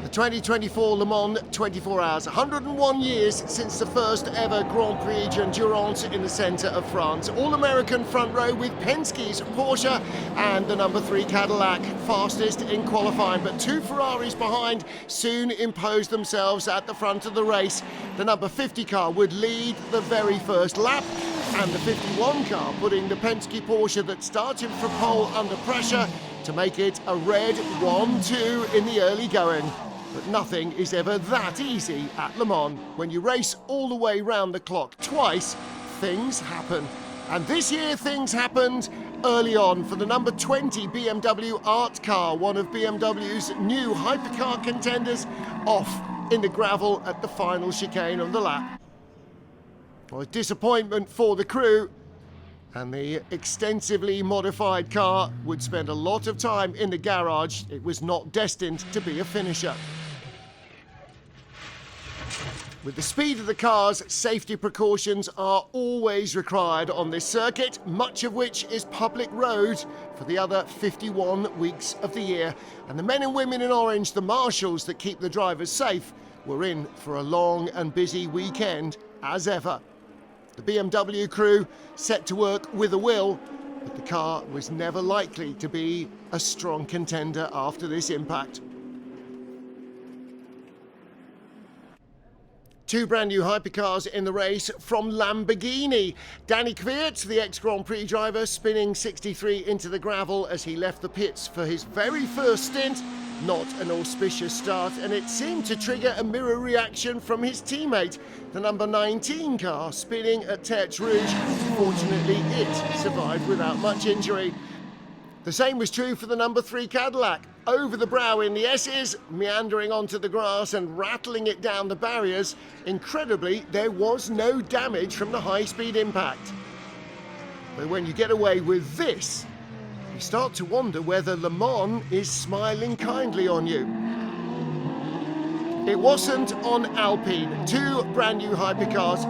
The 2024 Le Mans 24 Hours, 101 years since the first ever Grand Prix d'Endurance in the centre of France. All-American front row with Penske's Porsche and the number 3 Cadillac, fastest in qualifying, but 2 Ferraris behind soon imposed themselves at the front of the race. The number 50 car would lead the very first lap, and the 51 car putting the Penske Porsche that started for pole under pressure to make it a red 1-2 in the early going. But nothing is ever that easy at Le Mans. When you race all the way round the clock twice, things happen. And this year things happened early on for the number 20 BMW Art car, one of BMW's new hypercar contenders, off in the gravel at the final chicane on the lap. Well, a disappointment for the crew, and the extensively modified car would spend a lot of time in the garage. It was not destined to be a finisher. With the speed of the cars, safety precautions are always required on this circuit, much of which is public road for the other 51 weeks of the year. And the men and women in orange, the marshals that keep the drivers safe, were in for a long and busy weekend as ever. The BMW crew set to work with a will, but the car was never likely to be a strong contender after this impact. 2 brand new hypercars in the race from Lamborghini. Danny Kvyat, the ex-Grand Prix driver, spinning 63 into the gravel as he left the pits for his very first stint. Not an auspicious start, and it seemed to trigger a mirror reaction from his teammate, the number 19 car, spinning at Tertre Rouge. Fortunately, it survived without much injury. The same was true for the number 3 Cadillac. Over the brow in the S's, meandering onto the grass and rattling it down the barriers. Incredibly, there was no damage from the high-speed impact. But when you get away with this, you start to wonder whether Le Mans is smiling kindly on you. It wasn't on Alpine. 2 brand new hypercars.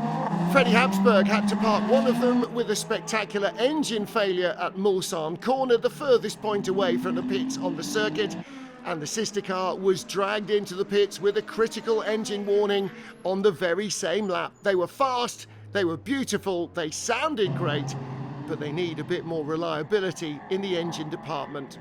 Freddie Habsburg had to park one of them with a spectacular engine failure at Mulsanne corner, the furthest point away from the pits on the circuit, and the sister car was dragged into the pits with a critical engine warning on the very same lap. They were fast, they were beautiful, they sounded great, but they need a bit more reliability in the engine department.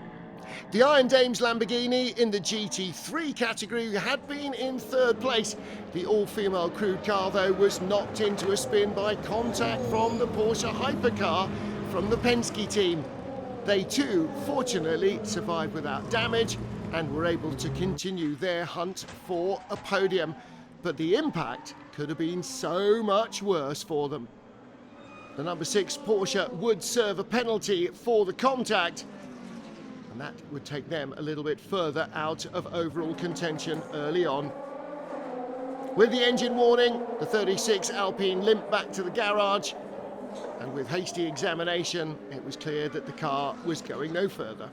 The Iron Dames Lamborghini in the GT3 category had been in 3rd place. The all-female crewed car, though, was knocked into a spin by contact from the Porsche hypercar from the Penske team. They too, fortunately, survived without damage and were able to continue their hunt for a podium. But the impact could have been so much worse for them. The number 6 Porsche would serve a penalty for the contact, and that would take them a little bit further out of overall contention early on. With the engine warning, the 36 Alpine limped back to the garage, and with hasty examination, it was clear that the car was going no further.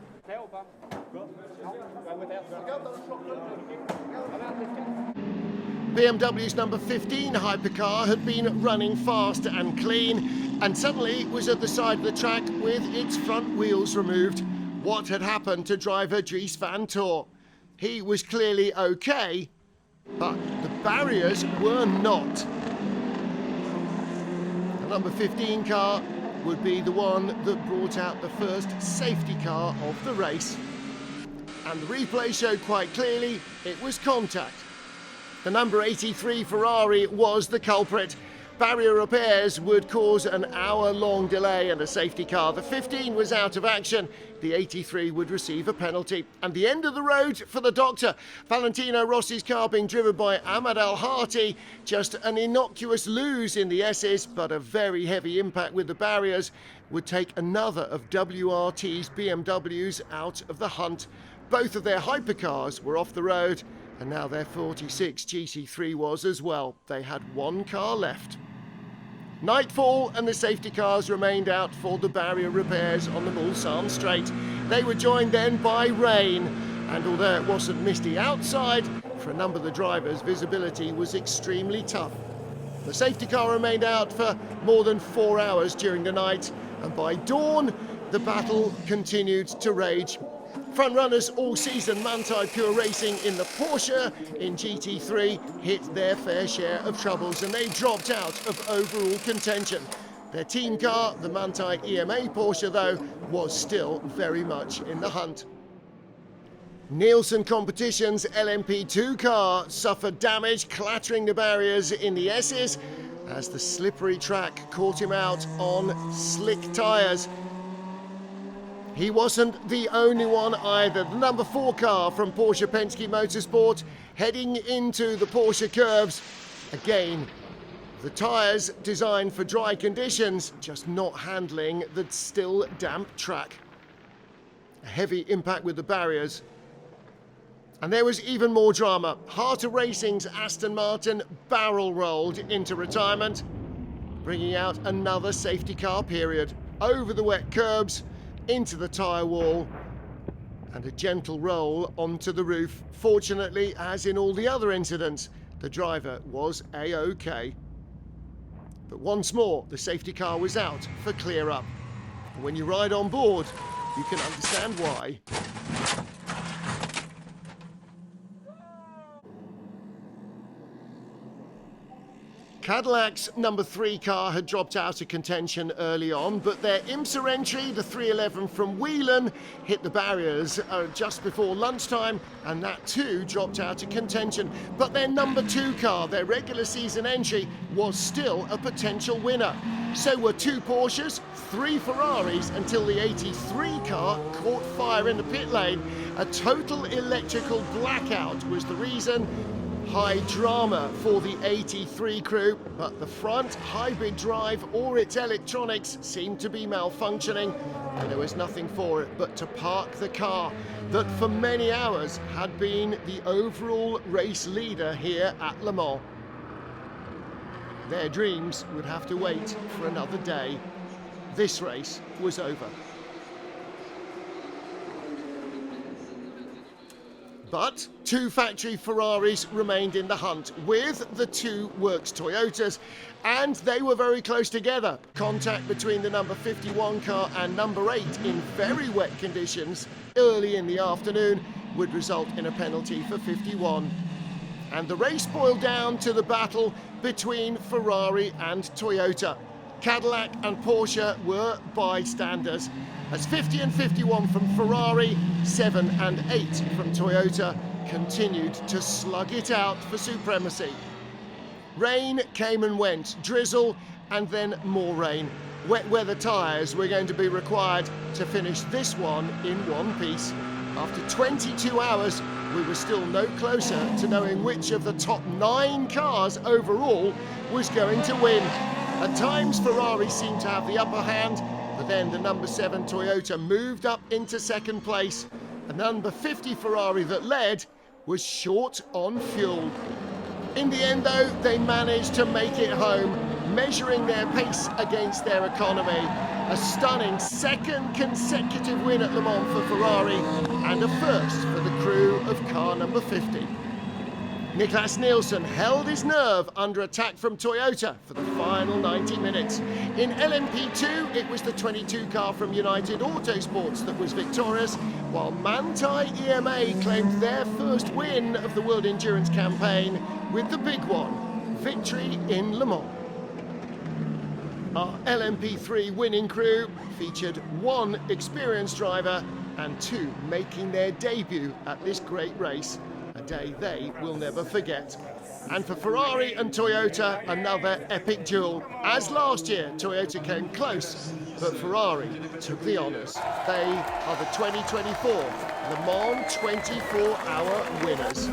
BMW's number 15 hypercar had been running fast and clean, and suddenly was at the side of the track with its front wheels removed. What had happened to driver Dries van Tor? He was clearly okay, but the barriers were not. The number 15 car would be the one that brought out the first safety car of the race. And the replay showed quite clearly it was contact. The number 83 Ferrari was the culprit. Barrier repairs would cause an hour-long delay and a safety car. The 15 was out of action. The 83 would receive a penalty. And the end of the road for the doctor. Valentino Rossi's car being driven by Ahmad Al-Hati. Just an innocuous lose in the S's, but a very heavy impact with the barriers would take another of WRT's BMWs out of the hunt. Both of their hypercars were off the road, and now their 46 GT3 was as well. They had 1 car left. Nightfall, and the safety cars remained out for the barrier repairs on the Mulsanne straight. They were joined then by rain, and although it wasn't misty outside, for a number of the drivers, visibility was extremely tough. The safety car remained out for more than 4 hours during the night, and by dawn, the battle continued to rage. Front runners all season, Manthey Pure Racing in the Porsche in GT3 hit their fair share of troubles and they dropped out of overall contention. Their team car, the Manthey EMA Porsche, though, was still very much in the hunt. Nielsen Competition's LMP2 car suffered damage, clattering the barriers in the S's as the slippery track caught him out on slick tyres. He wasn't the only one either. The number 4 car from Porsche Penske Motorsport heading into the Porsche curves. Again, the tyres designed for dry conditions, just not handling the still damp track. A heavy impact with the barriers. And there was even more drama. Heart of Racing's Aston Martin barrel rolled into retirement, bringing out another safety car period. Over the wet curbs, into the tyre wall, and a gentle roll onto the roof. Fortunately, as in all the other incidents, the driver was A-OK. But once more, the safety car was out for clear up. And when you ride on board, you can understand why. Cadillac's number 3 car had dropped out of contention early on, but their IMSA entry, the 311 from Whelan, hit the barriers just before lunchtime, and that too dropped out of contention. But their number 2 car, their regular season entry, was still a potential winner. So were 2 Porsches, 3 Ferraris, until the 83 car caught fire in the pit lane. A total electrical blackout was the reason. High drama for the 83 crew, but the front hybrid drive or its electronics seemed to be malfunctioning, and there was nothing for it but to park the car that for many hours had been the overall race leader here at Le Mans. Their dreams would have to wait for another day. This race was over. But 2 factory Ferraris remained in the hunt with the 2 Works Toyotas, and they were very close together. Contact between the number 51 car and number 8 in very wet conditions early in the afternoon would result in a penalty for 51. And the race boiled down to the battle between Ferrari and Toyota. Cadillac and Porsche were bystanders, as 50 and 51 from Ferrari, 7 and 8 from Toyota continued to slug it out for supremacy. Rain came and went, drizzle and then more rain. Wet weather tyres were going to be required to finish this one in one piece. After 22 hours, we were still no closer to knowing which of the top 9 cars overall was going to win. At times, Ferrari seemed to have the upper hand, but then the number 7 Toyota moved up into second place. The number 50 Ferrari that led was short on fuel. In the end, though, they managed to make it home, measuring their pace against their economy. A stunning 2nd consecutive win at Le Mans for Ferrari, and a first for the crew of car number 50. Niklas Nielsen held his nerve under attack from Toyota for the final 90 minutes. In LMP2, it was the 22 car from United Autosports that was victorious, while Manthey EMA claimed their first win of the World Endurance campaign with the big one, victory in Le Mans. Our LMP3 winning crew featured 1 experienced driver and 2 making their debut at this great race. A day they will never forget. And for Ferrari and Toyota, another epic duel. As last year, Toyota came close, but Ferrari took the honours. They are the 2024 Le Mans 24-hour winners.